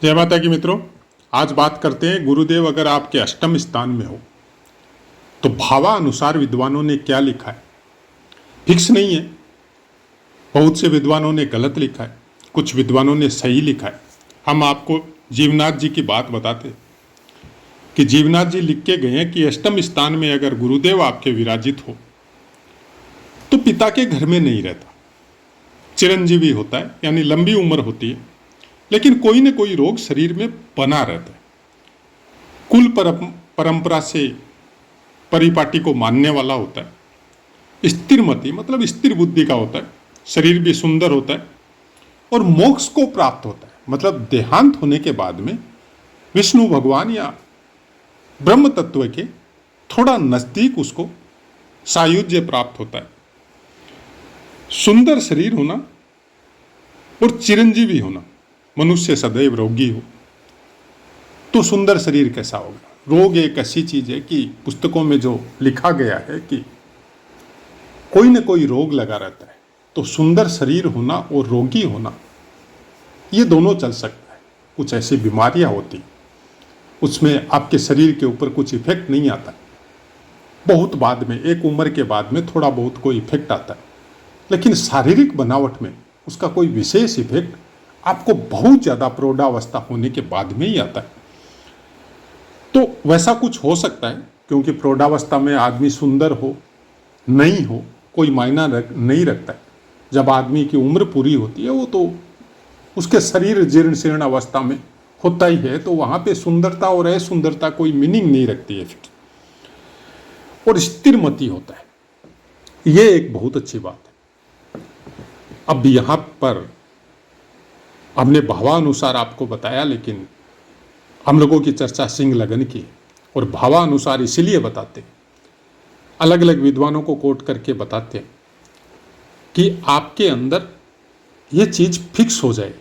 जय माता की मित्रों, आज बात करते हैं गुरुदेव अगर आपके अष्टम स्थान में हो तो भावानुसार विद्वानों ने क्या लिखा है। फिक्स नहीं है, बहुत से विद्वानों ने गलत लिखा है, कुछ विद्वानों ने सही लिखा है। हम आपको जीवनाथ जी की बात बताते हैं कि जीवनाथ जी लिख के गए हैं कि अष्टम स्थान में अगर गुरुदेव आपके विराजित हो तो पिता के घर में नहीं रहता, चिरंजीवी होता है, यानी लंबी उम्र होती है, लेकिन कोई न कोई रोग शरीर में बना रहता है। कुल परंपरा से परिपाटी को मानने वाला होता है, स्थिरमति मतलब स्थिर बुद्धि का होता है, शरीर भी सुंदर होता है और मोक्ष को प्राप्त होता है। मतलब देहांत होने के बाद में विष्णु भगवान या ब्रह्म तत्व के थोड़ा नजदीक उसको सायुज्य प्राप्त होता है। सुंदर शरीर होना और चिरंजीवी होना, मनुष्य सदैव रोगी हो तो सुंदर शरीर कैसा होगा। रोग एक ऐसी चीज है कि पुस्तकों में जो लिखा गया है कि कोई न कोई रोग लगा रहता है, तो सुंदर शरीर होना और रोगी होना ये दोनों चल सकता है। कुछ ऐसी बीमारियां होती उसमें आपके शरीर के ऊपर कुछ इफेक्ट नहीं आता, बहुत बाद में, एक उम्र के बाद में थोड़ा बहुत कोई इफेक्ट आता है, लेकिन शारीरिक बनावट में उसका कोई विशेष इफेक्ट आपको बहुत ज़्यादा प्रौढ़ावस्था होने के बाद में ही आता है। तो वैसा कुछ हो सकता है, क्योंकि प्रौढ़ावस्था में आदमी सुंदर हो नहीं हो कोई मायना नहीं रखता है। जब आदमी की उम्र पूरी होती है वो तो उसके शरीर जीर्ण शीर्ण अवस्था में होता ही है, तो वहाँ पे सुंदरता और असुंदरता कोई मीनिंग नहीं रखती है फिर। और स्थिरमति होता है, ये एक बहुत अच्छी बात है। अब यहाँ पर हमने भावानुसार आपको बताया, लेकिन हम लोगों की चर्चा सिंह लगन की, और भावानुसार इसीलिए बताते, अलग अलग विद्वानों को कोट करके बताते कि आपके अंदर ये चीज फिक्स हो जाए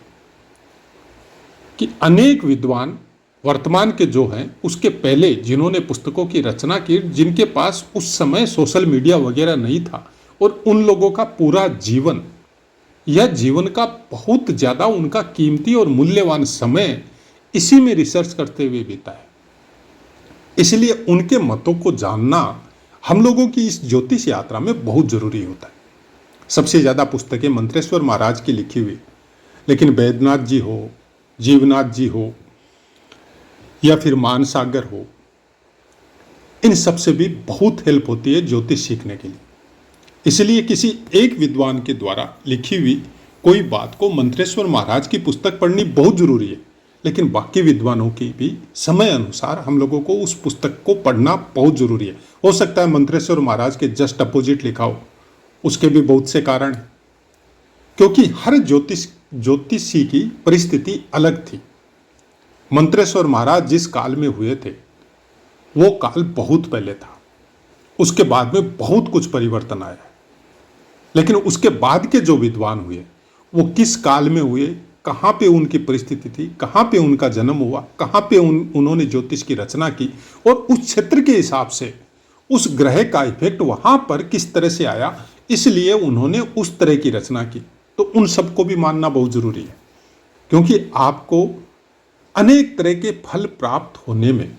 कि अनेक विद्वान वर्तमान के जो हैं उसके पहले जिन्होंने पुस्तकों की रचना की, जिनके पास उस समय सोशल मीडिया वगैरह नहीं था, और उन लोगों का पूरा जीवन, यह जीवन का बहुत ज़्यादा उनका कीमती और मूल्यवान समय इसी में रिसर्च करते हुए बीता है। इसलिए उनके मतों को जानना हम लोगों की इस ज्योतिष यात्रा में बहुत जरूरी होता है। सबसे ज़्यादा पुस्तकें मंत्रेश्वर महाराज की लिखी हुई, लेकिन वैद्यनाथ जी हो, जीवनाथ जी हो या फिर मानसागर हो, इन सब से भी बहुत हेल्प होती है ज्योतिष सीखने के लिए। इसलिए किसी एक विद्वान के द्वारा लिखी हुई कोई बात को मंत्रेश्वर महाराज की पुस्तक पढ़नी बहुत जरूरी है, लेकिन बाकी विद्वानों की भी समय अनुसार हम लोगों को उस पुस्तक को पढ़ना बहुत जरूरी है। हो सकता है मंत्रेश्वर महाराज के जस्ट अपोजिट लिखा हो, उसके भी बहुत से कारण हैं, क्योंकि हर ज्योतिषी की परिस्थिति अलग थी। मंत्रेश्वर महाराज जिस काल में हुए थे वो काल बहुत पहले था, उसके बाद में बहुत कुछ परिवर्तन आया है। लेकिन उसके बाद के जो विद्वान हुए वो किस काल में हुए, कहाँ पे उनकी परिस्थिति थी, कहाँ पे उनका जन्म हुआ, कहाँ पे उन्होंने ज्योतिष की रचना की, और उस क्षेत्र के हिसाब से उस ग्रह का इफेक्ट वहाँ पर किस तरह से आया, इसलिए उन्होंने उस तरह की रचना की। तो उन सबको भी मानना बहुत जरूरी है, क्योंकि आपको अनेक तरह के फल प्राप्त होने में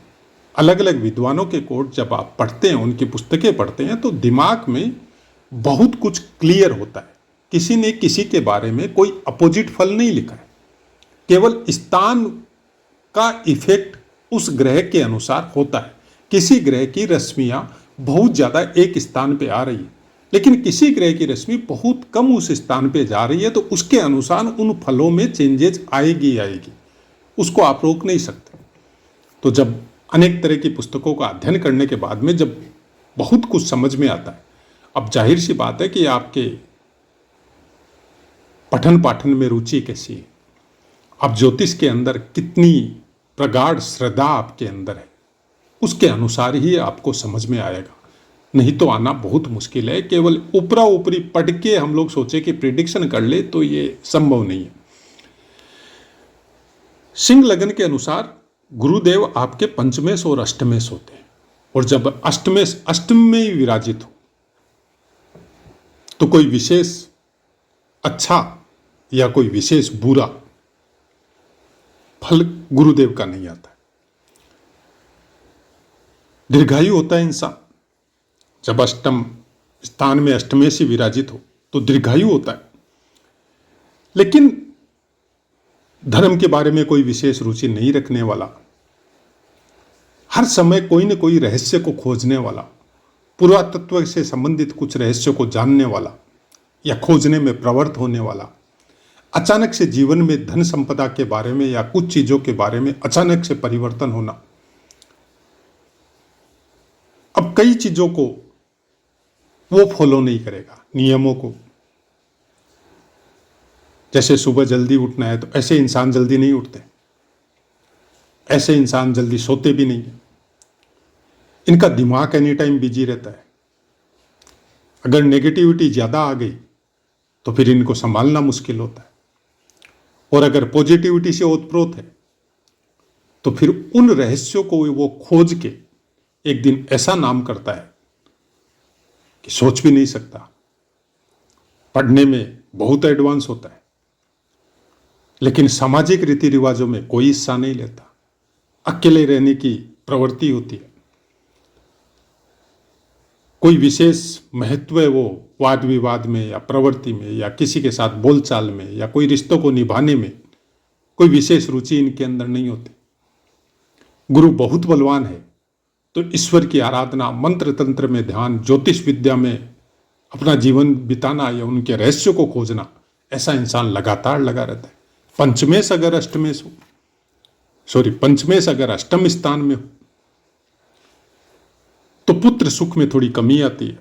अलग अलग विद्वानों के कोट जब आप पढ़ते हैं, उनकी पुस्तकें पढ़ते हैं, तो दिमाग में बहुत कुछ क्लियर होता है। किसी ने किसी के बारे में कोई अपोजिट फल नहीं लिखा है, केवल स्थान का इफेक्ट उस ग्रह के अनुसार होता है। किसी ग्रह की रश्मियां बहुत ज़्यादा एक स्थान पे आ रही है, लेकिन किसी ग्रह की रश्मि बहुत कम उस स्थान पे जा रही है, तो उसके अनुसार उन फलों में चेंजेस आएगी, उसको आप रोक नहीं सकते। तो जब अनेक तरह की पुस्तकों का अध्ययन करने के बाद में जब बहुत कुछ समझ में आता है, अब जाहिर सी बात है कि आपके पठन पाठन में रुचि कैसी है, अब ज्योतिष के अंदर कितनी प्रगाढ़ श्रद्धा आपके अंदर है, उसके अनुसार ही आपको समझ में आएगा। नहीं तो आना बहुत मुश्किल है। केवल ऊपरा ऊपरी पढ़ के हम लोग सोचे कि प्रिडिक्शन कर ले तो ये संभव नहीं है। सिंह लगन के अनुसार गुरुदेव आपके पंचमेश और अष्टमेश होते हैं, और जब अष्टम में ही विराजित हो तो कोई विशेष अच्छा या कोई विशेष बुरा फल गुरुदेव का नहीं आता। दीर्घायु होता है इंसान जब अष्टम स्थान में अष्टमे से विराजित हो तो दीर्घायु होता है, लेकिन धर्म के बारे में कोई विशेष रुचि नहीं रखने वाला, हर समय कोई न कोई रहस्य को खोजने वाला, पुरातत्व से संबंधित कुछ रहस्यों को जानने वाला या खोजने में प्रवृत्त होने वाला, अचानक से जीवन में धन संपदा के बारे में या कुछ चीजों के बारे में अचानक से परिवर्तन होना, अब कई चीजों को वो फॉलो नहीं करेगा, नियमों को। जैसे सुबह जल्दी उठना है तो ऐसे इंसान जल्दी नहीं उठते, ऐसे इंसान जल्दी सोते भी नहीं है। इनका दिमाग एनी टाइम बिजी रहता है। अगर नेगेटिविटी ज्यादा आ गई तो फिर इनको संभालना मुश्किल होता है, और अगर पॉजिटिविटी से ओतप्रोत है तो फिर उन रहस्यों को वो खोज के एक दिन ऐसा नाम करता है कि सोच भी नहीं सकता। पढ़ने में बहुत एडवांस होता है, लेकिन सामाजिक रीति रिवाजों में कोई हिस्सा नहीं लेता। अकेले रहने की प्रवृत्ति होती है। कोई विशेष महत्व है वो वाद विवाद में या प्रवृत्ति में या किसी के साथ बोलचाल में या कोई रिश्तों को निभाने में कोई विशेष रुचि इनके अंदर नहीं होती। गुरु बहुत बलवान है तो ईश्वर की आराधना, मंत्र तंत्र में ध्यान, ज्योतिष विद्या में अपना जीवन बिताना या उनके रहस्यों को खोजना, ऐसा इंसान लगातार लगा रहता है। पंचमेश अगर अष्टम स्थान में हो तो पुत्र सुख में थोड़ी कमी आती है।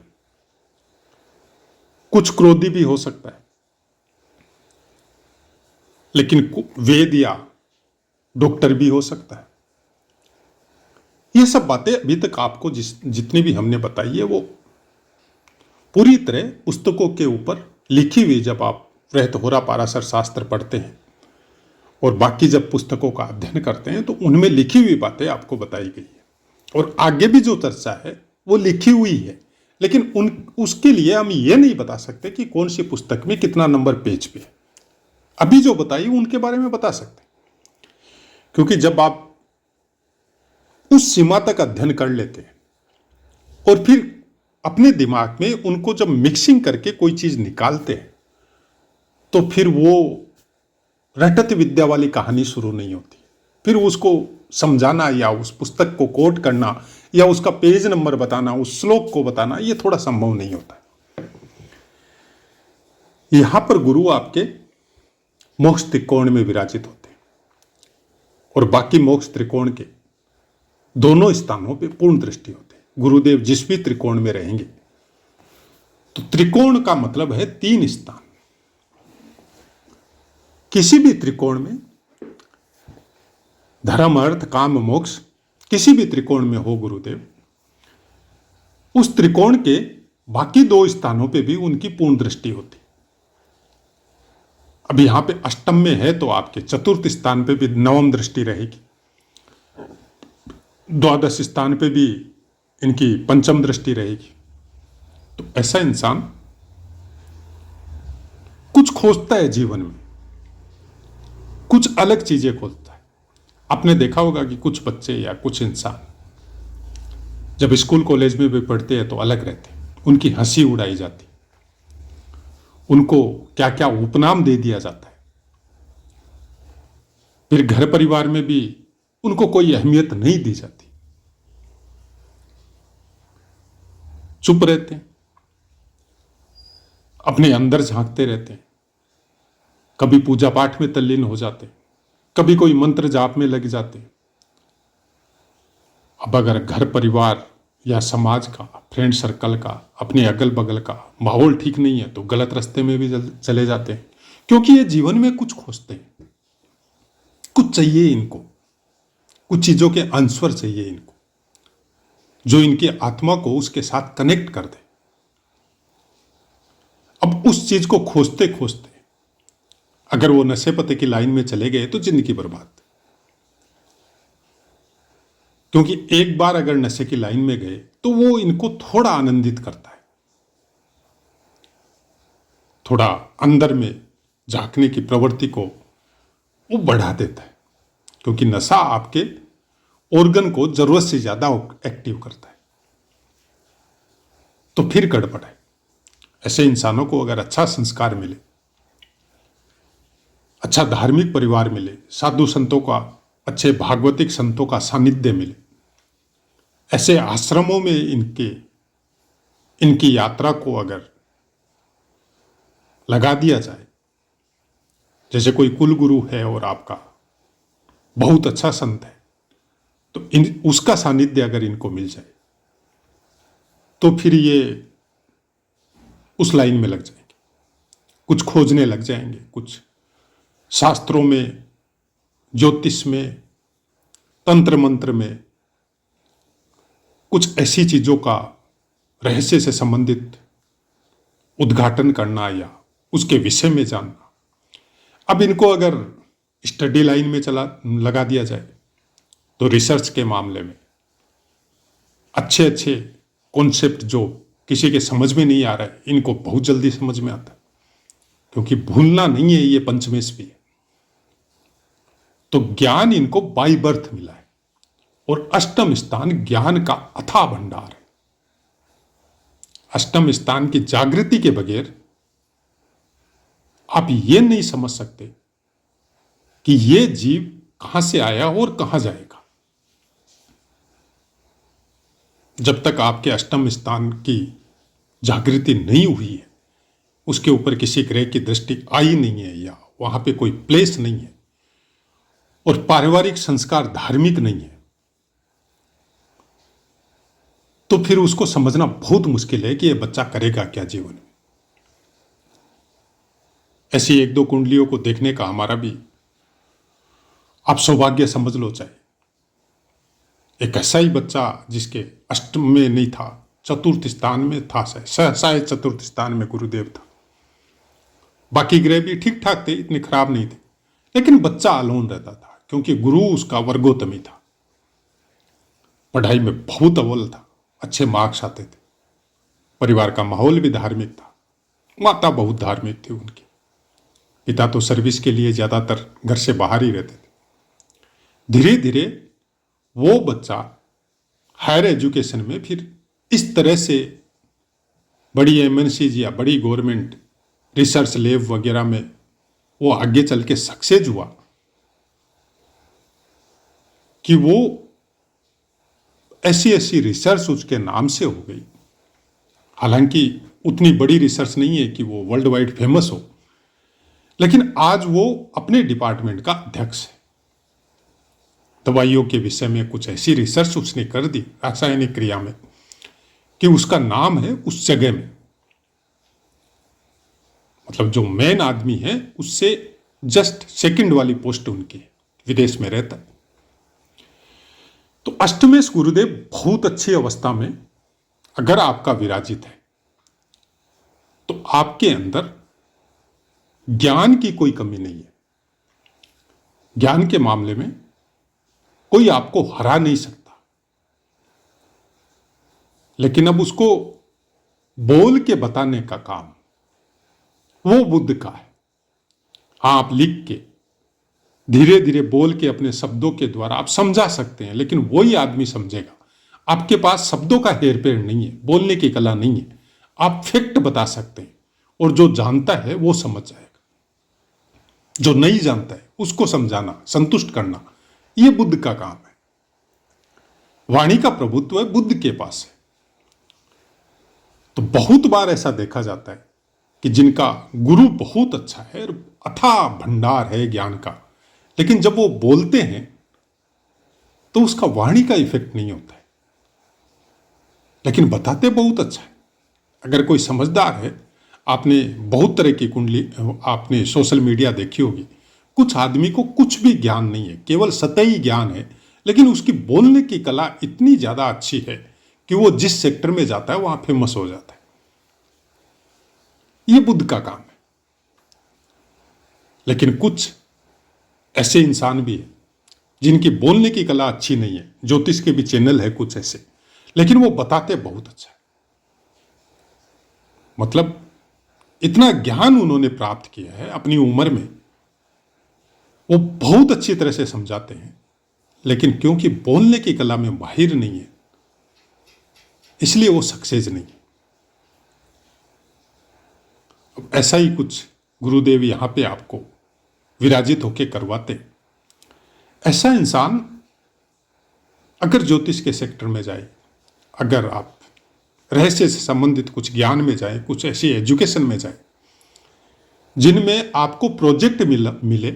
कुछ क्रोधी भी हो सकता है, लेकिन वेद या डॉक्टर भी हो सकता है। ये सब बातें अभी तक आपको जितनी भी हमने बताई है वो पूरी तरह पुस्तकों के ऊपर लिखी हुई, जब आप रहतहोरा पाराशर शास्त्र पढ़ते हैं और बाकी जब पुस्तकों का अध्ययन करते हैं तो उनमें लिखी हुई बातें आपको बताई गई है, और आगे भी जो चर्चा है वो लिखी हुई है। लेकिन उसके लिए हम ये नहीं बता सकते कि कौन सी पुस्तक में कितना नंबर पेज पे है। अभी जो बताई उनके बारे में बता सकते, क्योंकि जब आप उस सीमा तक अध्ययन कर लेते हैं और फिर अपने दिमाग में उनको जब मिक्सिंग करके कोई चीज निकालते हैं तो फिर वो रटत विद्या वाली कहानी शुरू नहीं होती। फिर उसको समझाना या उस पुस्तक को कोट करना या उसका पेज नंबर बताना, उस श्लोक को बताना, ये थोड़ा संभव नहीं होता। यहां पर गुरु आपके मोक्ष त्रिकोण में विराजित होते हैं और बाकी मोक्ष त्रिकोण के दोनों स्थानों पे पूर्ण दृष्टि होते हैं। गुरुदेव जिस भी त्रिकोण में रहेंगे तो त्रिकोण का मतलब है 3 स्थान। किसी भी त्रिकोण में धर्म, अर्थ, काम, मोक्ष, किसी भी त्रिकोण में हो गुरुदेव, उस त्रिकोण के बाकी 2 स्थानों पे भी उनकी पूर्ण दृष्टि होती। अब यहां पे अष्टम में है तो आपके चतुर्थ स्थान पे भी नवम दृष्टि रहेगी, द्वादश स्थान पे भी इनकी पंचम दृष्टि रहेगी। तो ऐसा इंसान कुछ खोजता है जीवन में, कुछ अलग चीजें खोजता है। आपने देखा होगा कि कुछ बच्चे या कुछ इंसान जब स्कूल कॉलेज में भी पढ़ते हैं तो अलग रहते हैं, उनकी हंसी उड़ाई जाती, उनको क्या क्या उपनाम दे दिया जाता है। फिर घर परिवार में भी उनको कोई अहमियत नहीं दी जाती, चुप रहते हैं, अपने अंदर झांकते रहते हैं, कभी पूजा पाठ में तल्लीन हो जाते, कभी कोई मंत्र जाप में लग जाते। अब अगर घर परिवार या समाज का, फ्रेंड सर्कल का, अपने अगल बगल का माहौल ठीक नहीं है तो गलत रास्ते में भी चले जाते हैं, क्योंकि ये जीवन में कुछ खोजते हैं, कुछ चाहिए इनको, कुछ चीजों के आंसर चाहिए इनको जो इनकी आत्मा को उसके साथ कनेक्ट कर दे। अब उस चीज को खोजते खोजते अगर वो नशे पते की लाइन में चले गए तो जिंदगी बर्बाद। क्योंकि एक बार अगर नशे की लाइन में गए तो वो इनको थोड़ा आनंदित करता है, थोड़ा अंदर में झांकने की प्रवृत्ति को वो बढ़ा देता है, क्योंकि नशा आपके ऑर्गन को जरूरत से ज्यादा एक्टिव करता है, तो फिर गड़बड़ है। ऐसे इंसानों को अगर अच्छा संस्कार मिले, अच्छा धार्मिक परिवार मिले, साधु संतों का, अच्छे भागवतिक संतों का सानिध्य मिले, ऐसे आश्रमों में इनकी यात्रा को अगर लगा दिया जाए, जैसे कोई कुल गुरु है और आपका बहुत अच्छा संत है, तो उसका सानिध्य अगर इनको मिल जाए तो फिर ये उस लाइन में लग जाएंगे, कुछ खोजने लग जाएंगे, कुछ शास्त्रों में, ज्योतिष में, तंत्र मंत्र में, कुछ ऐसी चीजों का रहस्य से संबंधित उद्घाटन करना या उसके विषय में जानना। अब इनको अगर स्टडी लाइन में लगा दिया जाए तो रिसर्च के मामले में अच्छे अच्छे कॉन्सेप्ट जो किसी के समझ में नहीं आ रहा है, इनको बहुत जल्दी समझ में आता है, क्योंकि भूलना नहीं है, ये पंचमेश भी है। तो ज्ञान इनको बाय बर्थ मिला है और अष्टम स्थान ज्ञान का अथाह भंडार है। अष्टम स्थान की जागृति के बगैर आप ये नहीं समझ सकते कि ये जीव कहां से आया और कहां जाएगा। जब तक आपके अष्टम स्थान की जागृति नहीं हुई है, उसके ऊपर किसी ग्रह की दृष्टि आई नहीं है या वहां पे कोई प्लेस नहीं है और पारिवारिक संस्कार धार्मिक नहीं है, तो फिर उसको समझना बहुत मुश्किल है कि यह बच्चा करेगा क्या जीवन में। ऐसी एक दो कुंडलियों को देखने का हमारा भी आप सौभाग्य समझ लो। चाहे एक ऐसा ही बच्चा जिसके अष्टम में नहीं था, चतुर्थ स्थान में था, शायद चतुर्थ स्थान में गुरुदेव था, बाकी ग्रह भी ठीक ठाक थे, इतने खराब नहीं थे, लेकिन बच्चा अलोन रहता था क्योंकि गुरु उसका वर्गोत्तमी था, पढ़ाई में बहुत अव्वल था, अच्छे मार्क्स आते थे, परिवार का माहौल भी धार्मिक था, माता बहुत धार्मिक थी उनकी, पिता तो सर्विस के लिए ज्यादातर घर से बाहर ही रहते थे। धीरे धीरे वो बच्चा हायर एजुकेशन में फिर इस तरह से बड़ी एमएनसीज या बड़ी गवर्नमेंट रिसर्च लैब वगैरह में वो आगे चल के सक्सेस हुआ कि वो ऐसी ऐसी रिसर्च उसके नाम से हो गई। हालांकि उतनी बड़ी रिसर्च नहीं है कि वो वर्ल्ड वाइड फेमस हो, लेकिन आज वो अपने डिपार्टमेंट का अध्यक्ष है। दवाइयों के विषय में कुछ ऐसी रिसर्च उसने कर दी रासायनिक क्रिया में कि उसका नाम है उस जगह में, मतलब जो मेन आदमी है उससे जस्ट सेकंड वाली पोस्ट उनकी है, विदेश में रहता है। तो अष्टमेश गुरुदेव बहुत अच्छी अवस्था में अगर आपका विराजित है तो आपके अंदर ज्ञान की कोई कमी नहीं है। ज्ञान के मामले में कोई आपको हरा नहीं सकता, लेकिन अब उसको बोल के बताने का काम वो बुद्ध का है। हाँ, आप लिख के धीरे धीरे बोल के अपने शब्दों के द्वारा आप समझा सकते हैं, लेकिन वही आदमी समझेगा। आपके पास शब्दों का हेरफेर नहीं है, बोलने की कला नहीं है, आप फैक्ट बता सकते हैं और जो जानता है वो समझ जाएगा, जो नहीं जानता है उसको समझाना, संतुष्ट करना, ये बुद्ध का काम है। वाणी का प्रभुत्व है बुद्ध के पास है। तो बहुत बार ऐसा देखा जाता है कि जिनका गुरु बहुत अच्छा है, अथाह भंडार है ज्ञान का, लेकिन जब वो बोलते हैं तो उसका वाणी का इफेक्ट नहीं होता है, लेकिन बताते बहुत अच्छा है। अगर कोई समझदार है, आपने बहुत तरह की कुंडली, आपने सोशल मीडिया देखी होगी, कुछ आदमी को कुछ भी ज्ञान नहीं है, केवल सतही ज्ञान है, लेकिन उसकी बोलने की कला इतनी ज्यादा अच्छी है कि वो जिस सेक्टर में जाता है वहां फेमस हो जाता है। ये बुद्ध का काम है। लेकिन कुछ ऐसे इंसान भी हैं जिनकी बोलने की कला अच्छी नहीं है, ज्योतिष के भी चैनल है कुछ ऐसे, लेकिन वो बताते बहुत अच्छा है। मतलब इतना ज्ञान उन्होंने प्राप्त किया है अपनी उम्र में वो बहुत अच्छी तरह से समझाते हैं, लेकिन क्योंकि बोलने की कला में माहिर नहीं है, इसलिए वो सक्सेस नहीं है। अब ऐसा ही कुछ गुरुदेव यहां पे आपको विराजित होके करवाते। ऐसा इंसान अगर ज्योतिष के सेक्टर में जाए, अगर आप रहस्य से संबंधित कुछ ज्ञान में जाए, कुछ ऐसी एजुकेशन में जाए जिनमें आपको प्रोजेक्ट मिले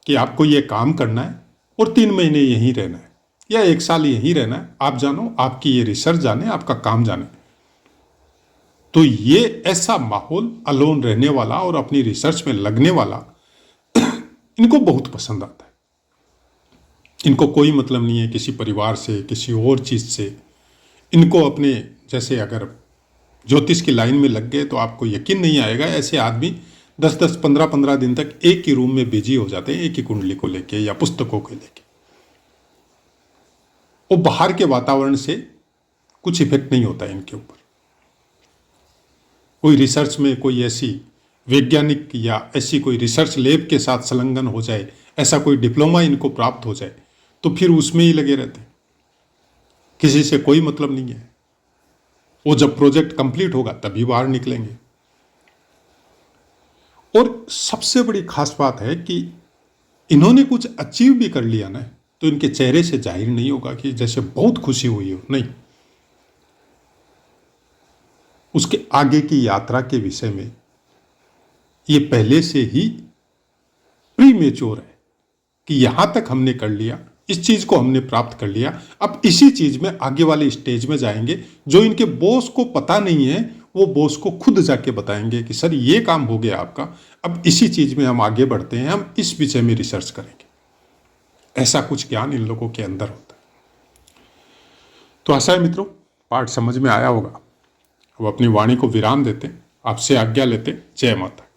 कि आपको ये काम करना है और 3 महीने यहीं रहना है या 1 साल यहीं रहना है, आप जानो, आपकी ये रिसर्च जाने, आपका काम जाने, तो ये ऐसा माहौल अलोन रहने वाला और अपनी रिसर्च में लगने वाला इनको बहुत पसंद आता है। इनको कोई मतलब नहीं है किसी परिवार से, किसी और चीज़ से। इनको अपने, जैसे अगर ज्योतिष की लाइन में लग गए तो आपको यकीन नहीं आएगा, ऐसे आदमी 10-10, 15-15 दिन तक एक ही रूम में बिजी हो जाते हैं, एक ही कुंडली को लेके या पुस्तकों को लेके। वो बाहर के वातावरण से कुछ इफेक्ट नहीं होता है इनके ऊपर। कोई रिसर्च में कोई ऐसी वैज्ञानिक या ऐसी कोई रिसर्च लैब के साथ संलग्न हो जाए, ऐसा कोई डिप्लोमा इनको प्राप्त हो जाए, तो फिर उसमें ही लगे रहते हैं, किसी से कोई मतलब नहीं है। वो जब प्रोजेक्ट कंप्लीट होगा तभी बाहर निकलेंगे। और सबसे बड़ी खास बात है कि इन्होंने कुछ अचीव भी कर लिया ना, तो इनके चेहरे से जाहिर नहीं होगा कि जैसे बहुत खुशी हुई हो, नहीं। उसके आगे की यात्रा के विषय में ये पहले से ही प्री मेच्योर है कि यहां तक हमने कर लिया, इस चीज को हमने प्राप्त कर लिया, अब इसी चीज में आगे वाले स्टेज में जाएंगे। जो इनके बॉस को पता नहीं है, वो बॉस को खुद जाके बताएंगे कि सर ये काम हो गया आपका, अब इसी चीज में हम आगे बढ़ते हैं, हम इस विषय में रिसर्च करेंगे। ऐसा कुछ ज्ञान इन लोगों के अंदर होता है। तो आशा है मित्रों पाठ समझ में आया होगा। अब अपनी वाणी को विराम देते, आपसे आज्ञा लेते। जय माता।